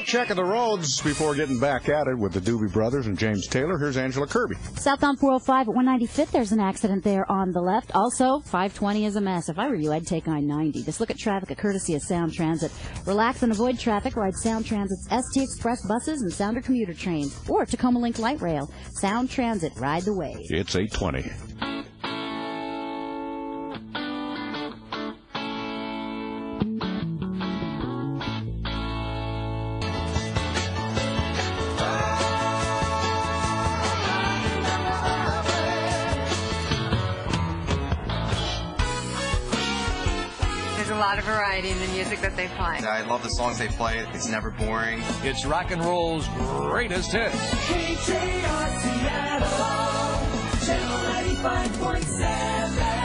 check of the roads before getting back at it with the Doobie Brothers and James Taylor. Here's Angela Kirby. Southbound 405 at 195th, there's an accident there on the left. Also, 520 is a mess. If I were you, I'd take I-90. Just look at traffic, a courtesy of Sound Transit. Relax and avoid traffic. Ride Sound Transit's ST Express buses and Sounder commuter trains, or Tacoma Link Light Rail. Sound Transit, ride the wave. It's 8:20. There's a lot of variety in the music that they play. I love the songs they play. It's never boring. It's rock and roll's greatest hits. KJR Seattle, Channel 95.7.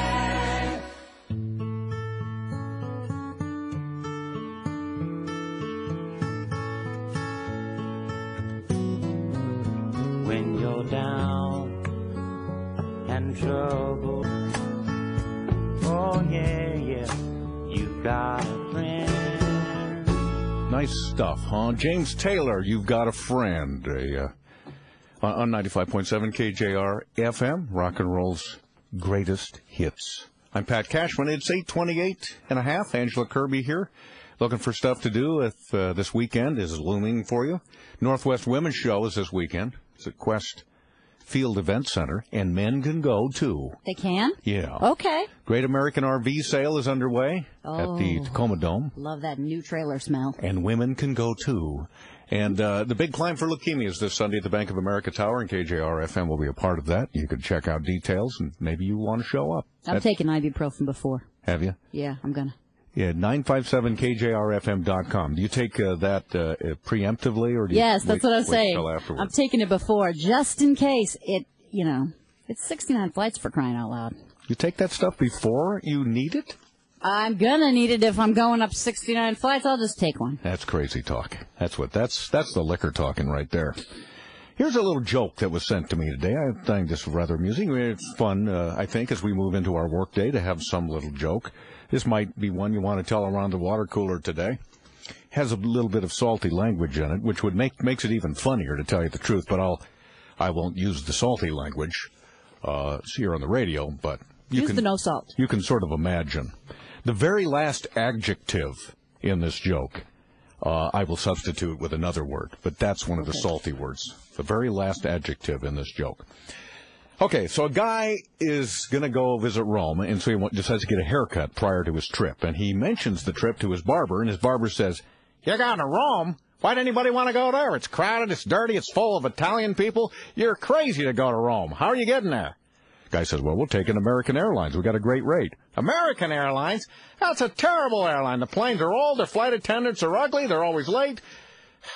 When you're down and troubled, oh yeah, you've got a friend. Nice stuff, huh? James Taylor, You've Got a Friend. On 95.7 KJR-FM, rock and roll's greatest hits. I'm Pat Cashman. It's 8:28 and a half. Angela Kirby here. Looking for stuff to do if this weekend is looming for you. Northwest Women's Show is this weekend. It's at Quest Field Event Center, and men can go, too. They can? Yeah. Okay. Great American RV Sale is underway at the Tacoma Dome. Love that new trailer smell. And women can go, too. And the Big Climb for Leukemia is this Sunday at the Bank of America Tower, and KJR-FM will be a part of that. You can check out details, and maybe you want to show up. I've taken ibuprofen before. Have you? Yeah, I'm going to. Yeah, 957KJRFM.com. Do you take that preemptively, or do you Yes, that's what I was saying. Afterwards? I'm taking it before, just in case it's 69 flights for crying out loud. You take that stuff before you need it? I'm gonna need it if I'm going up 69 flights. I'll just take one. That's crazy talk. That's the liquor talking right there. Here's a little joke that was sent to me today. I think this is rather amusing. It's fun, I think, as we move into our workday to have some little joke. This might be one you want to tell around the water cooler today. Has a little bit of salty language in it, which would makes it even funnier, to tell you the truth. But I won't use the salty language here on the radio. But use the no salt. You can sort of imagine the very last adjective in this joke. I will substitute with another word, but that's one of the salty words. The very last adjective in this joke. Okay, so a guy is going to go visit Rome, and so he decides to get a haircut prior to his trip. And he mentions the trip to his barber, and his barber says, "You're going to Rome? Why'd anybody want to go there? It's crowded, it's dirty, it's full of Italian people. You're crazy to go to Rome. How are you getting there?" Guy says, "Well, we'll take an American Airlines. We got a great rate." "American Airlines? That's a terrible airline. The planes are old, their flight attendants are ugly, they're always late.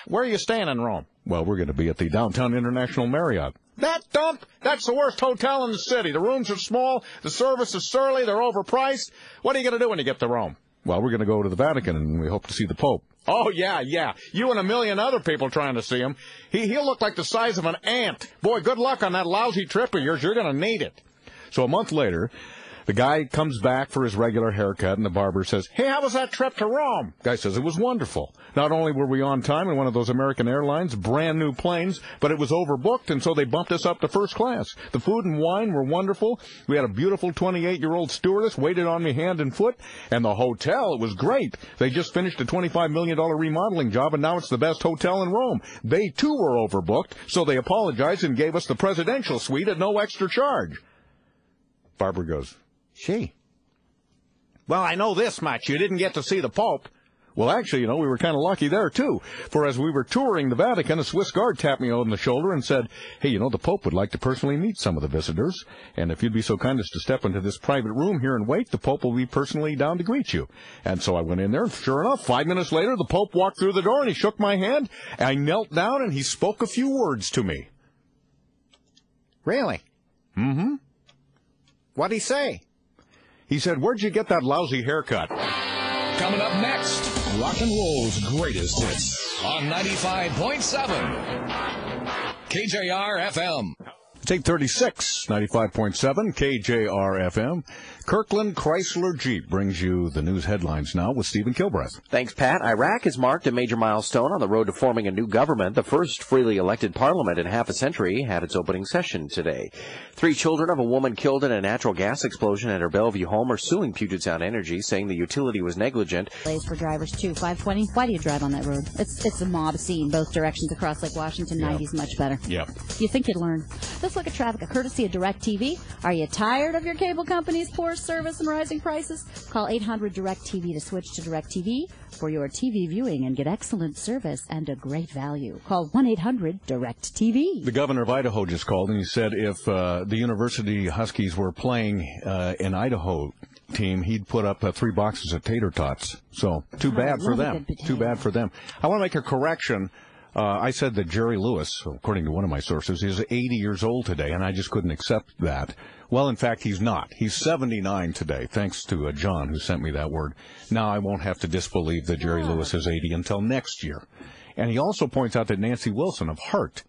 Where are you staying in Rome?" "Well, we're going to be at the Downtown International Marriott." "That dump? That's the worst hotel in the city. The rooms are small, the service is surly, they're overpriced. What are you going to do when you get to Rome?" "Well, we're going to go to the Vatican, and we hope to see the Pope." "Oh, yeah. You and a million other people trying to see him. He'll look like the size of an ant. Boy, good luck on that lousy trip of yours. You're going to need it." So a month later, the guy comes back for his regular haircut, and the barber says, "Hey, how was that trip to Rome?" Guy says, "It was wonderful. Not only were we on time in one of those American Airlines brand new planes, but it was overbooked, and so they bumped us up to first class. The food and wine were wonderful. We had a beautiful 28-year-old stewardess waited on me hand and foot, and the hotel, it was great. They just finished a $25 million remodeling job, and now it's the best hotel in Rome. They, too, were overbooked, so they apologized and gave us the presidential suite at no extra charge." Barber goes, "Gee. Well, I know this much. You didn't get to see the Pope." "Well, actually, we were kind of lucky there, too. For as we were touring the Vatican, a Swiss guard tapped me on the shoulder and said, 'Hey, the Pope would like to personally meet some of the visitors. And if you'd be so kind as to step into this private room here and wait, the Pope will be personally down to greet you.' And so I went in there, and sure enough, 5 minutes later, the Pope walked through the door, and he shook my hand. I knelt down, and he spoke a few words to me." "Really?" "Mm-hmm." "What'd he say?" "He said, 'Where'd you get that lousy haircut?'" Coming up next, rock and roll's greatest hits on 95.7 KJR-FM. It's 8:36, 95.7 KJR-FM. Kirkland Chrysler Jeep brings you the news headlines now with Stephen Kilbreth. Thanks, Pat. Iraq has marked a major milestone on the road to forming a new government. The first freely elected parliament in half a century had its opening session today. 3 children of a woman killed in a natural gas explosion at her Bellevue home are suing Puget Sound Energy, saying the utility was negligent. Delays for drivers, too. 520. Why do you drive on that road? It's a mob scene, both directions across Lake Washington. 90's much better. Yep. You think you'd learn. Let's look at traffic, a courtesy of DirecTV. Are you tired of your cable company's poor service and rising prices? Call 800-DIRECTV to switch to DirecTV for your TV viewing and get excellent service and a great value. Call 1-800-DIRECTV. The governor of Idaho just called, and he said if the University Huskies were playing an Idaho team, he'd put up 3 boxes of tater tots. So, too bad for them. Too bad for them. I want to make a correction. I said that Jerry Lewis, according to one of my sources, is 80 years old today, and I just couldn't accept that. Well, in fact, he's not. He's 79 today, thanks to John, who sent me that word. Now I won't have to disbelieve that Jerry Lewis is 80 until next year. And he also points out that Nancy Wilson of Heart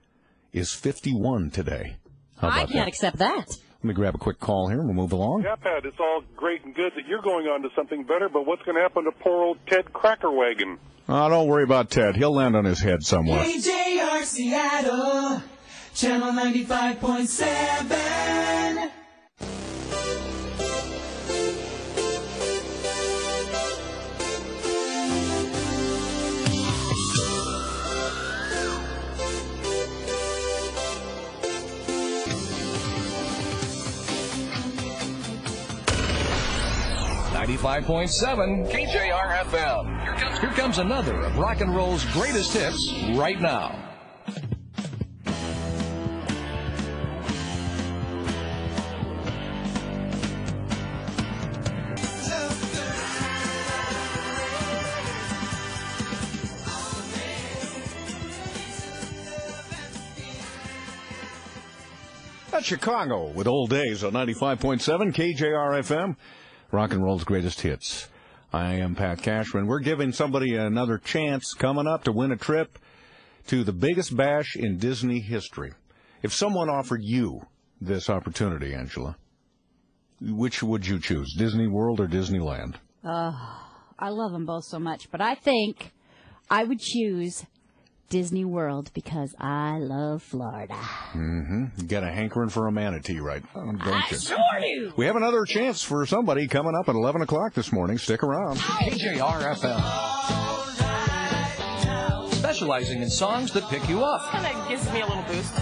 is 51 today. How about I can't accept that. Let me grab a quick call here, and we'll move along. Yeah, Pat, it's all great and good that you're going on to something better, but what's going to happen to poor old Ted Crackerwagon? Oh, don't worry about Ted. He'll land on his head somewhere. KJR Seattle, Channel 95.7. KJR-FM. Here comes another of rock and roll's greatest hits right now. That's Chicago with Old Days on 95.7 KJR-FM. Rock and roll's greatest hits. I am Pat Cashman. We're giving somebody another chance coming up to win a trip to the biggest bash in Disney history. If someone offered you this opportunity, Angela, which would you choose, Disney World or Disneyland? I love them both so much, but I think I would choose Disney World because I love Florida. Mm-hmm. You got a hankering for a manatee, right? Don't you? I sure do. We have another chance for somebody coming up at 11 o'clock this morning. Stick around. KJR-FM. Specializing in songs that pick you up. Kind of gives me a little boost.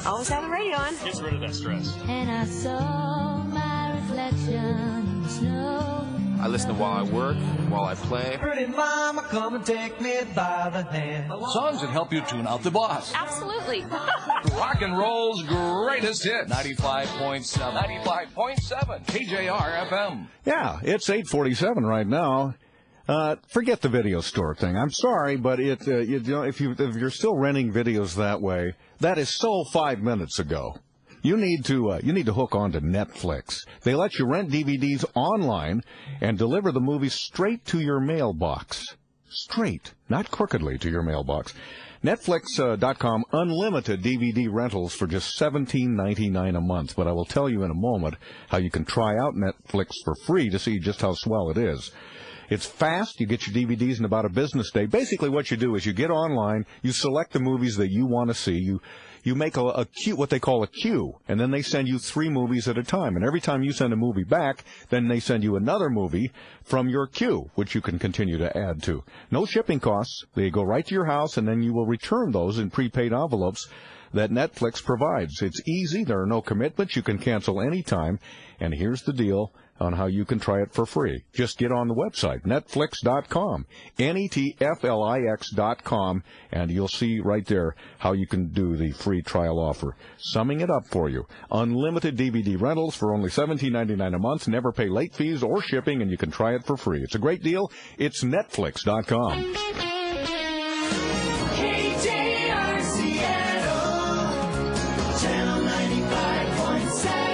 Always have the radio on. Gets rid of that stress. And I saw my reflection in the snow. I listen to while I work, while I play. Pretty mama, come and take me by the hand. Songs that help you tune out the boss. Absolutely. Rock and roll's greatest hit. 95.7 KJR-FM. Yeah, it's 8:47 right now. Forget the video store thing. I'm sorry, but if you're still renting videos that way, that is so 5 minutes ago. You need to hook on to Netflix. They let you rent DVDs online and deliver the movies straight to your mailbox. Straight, not crookedly to your mailbox. Netflix.com unlimited DVD rentals for just $17.99 a month. But I will tell you in a moment how you can try out Netflix for free to see just how swell it is. It's fast. You get your DVDs in about a business day. Basically what you do is you get online, you select the movies that you want to see, you make a queue, what they call a queue, and then they send you 3 movies at a time. And every time you send a movie back, then they send you another movie from your queue, which you can continue to add to. No shipping costs. They go right to your house, and then you will return those in prepaid envelopes that Netflix provides. It's easy. There are no commitments. You can cancel anytime. And here's the deal on how you can try it for free. Just get on the website, netflix.com, netflix.com, and you'll see right there how you can do the free trial offer. Summing it up for you, unlimited DVD rentals for only $17.99 a month, never pay late fees or shipping, and you can try it for free. It's a great deal. It's netflix.com. KJR Seattle, Channel 95.7.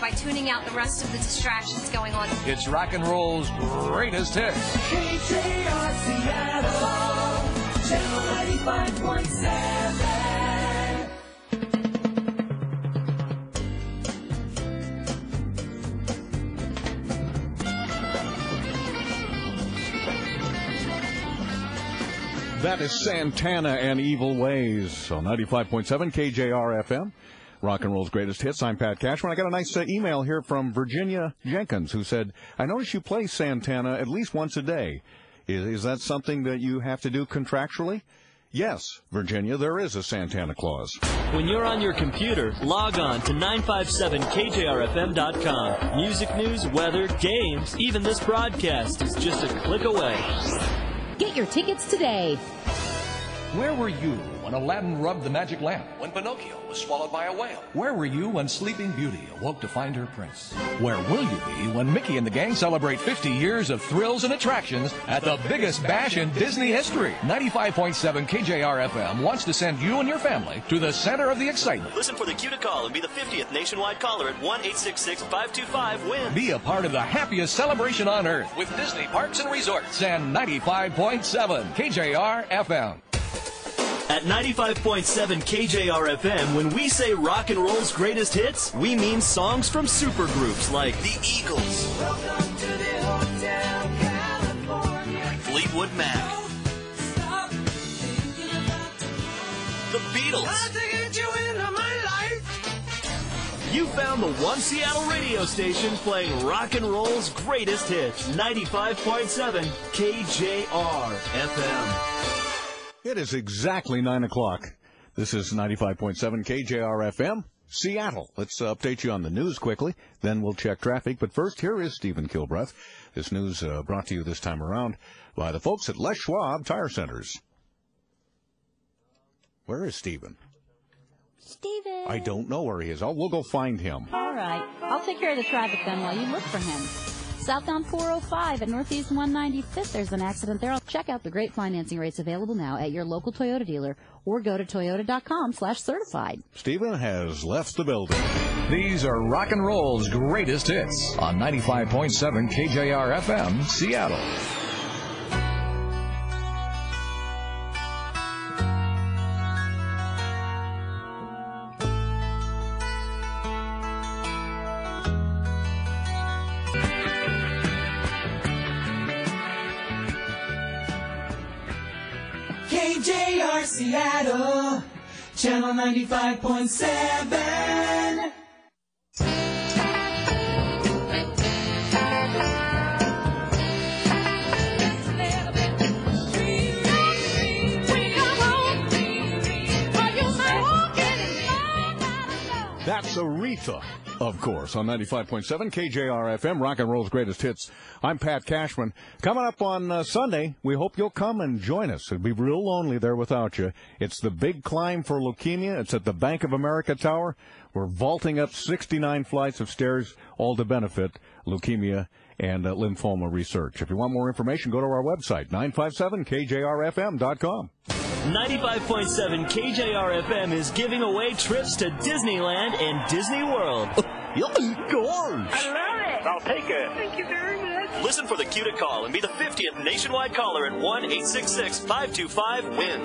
by tuning out the rest of the distractions going on. It's rock and roll's greatest hits. KJR Seattle, Channel 95.7. That is Santana and Evil Ways on 95.7 KJR-FM. Rock and roll's greatest hits. I'm Pat Cashman. I got a nice email here from Virginia Jenkins who said, I notice you play Santana at least once a day. Is that something that you have to do contractually? Yes, Virginia, there is a Santana clause. When you're on your computer, log on to 957KJRFM.com. Music news, weather, games, even this broadcast is just a click away. Get your tickets today. Where were you when Aladdin rubbed the magic lamp? When Pinocchio was swallowed by a whale? Where were you when Sleeping Beauty awoke to find her prince? Where will you be when Mickey and the gang celebrate 50 years of thrills and attractions at the biggest bash in Disney history? 95.7 KJR-FM wants to send you and your family to the center of the excitement. Listen for the cue to call and be the 50th nationwide caller at 1-866-525-WIN. Be a part of the happiest celebration on earth with Disney Parks and Resorts and 95.7 KJR-FM. At 95.7 KJR-FM, when we say rock and roll's greatest hits, we mean songs from supergroups like the Eagles, Welcome to the Hotel California, Fleetwood Mac, the Beatles. to get you into my life. You found the one Seattle radio station playing rock and roll's greatest hits. 95.7 KJR-FM. It is exactly 9 o'clock. This is 95.7 KJR-FM, Seattle. Let's update you on the news quickly, then we'll check traffic. But first, here is Stephen Kilbreath. This news brought to you this time around by the folks at Les Schwab Tire Centers. Where is Stephen? Steven. I don't know where he is. We'll go find him. All right. I'll take care of the traffic then while you look for him. Southbound 405 at Northeast 195th, there's an accident there. Check out the great financing rates available now at your local Toyota dealer or go to toyota.com/certified. Stephen has left the building. These are rock and roll's greatest hits on 95.7 KJR-FM, Seattle. KJR Seattle, Channel 95.7. That's Aretha, of course, on 95.7 KJR-FM, rock and roll's greatest hits. I'm Pat Cashman. Coming up on Sunday, we hope you'll come and join us. It'll be real lonely there without you. It's the Big Climb for Leukemia. It's at the Bank of America Tower. We're vaulting up 69 flights of stairs, all to benefit leukemia and lymphoma research. If you want more information, go to our website, 957KJRFM.com. 95.7 KJR-FM is giving away trips to Disneyland and Disney World. I love it. I'll take it. Thank you very much. Listen for the cue to call and be the 50th nationwide caller at 1-866-525-WIN.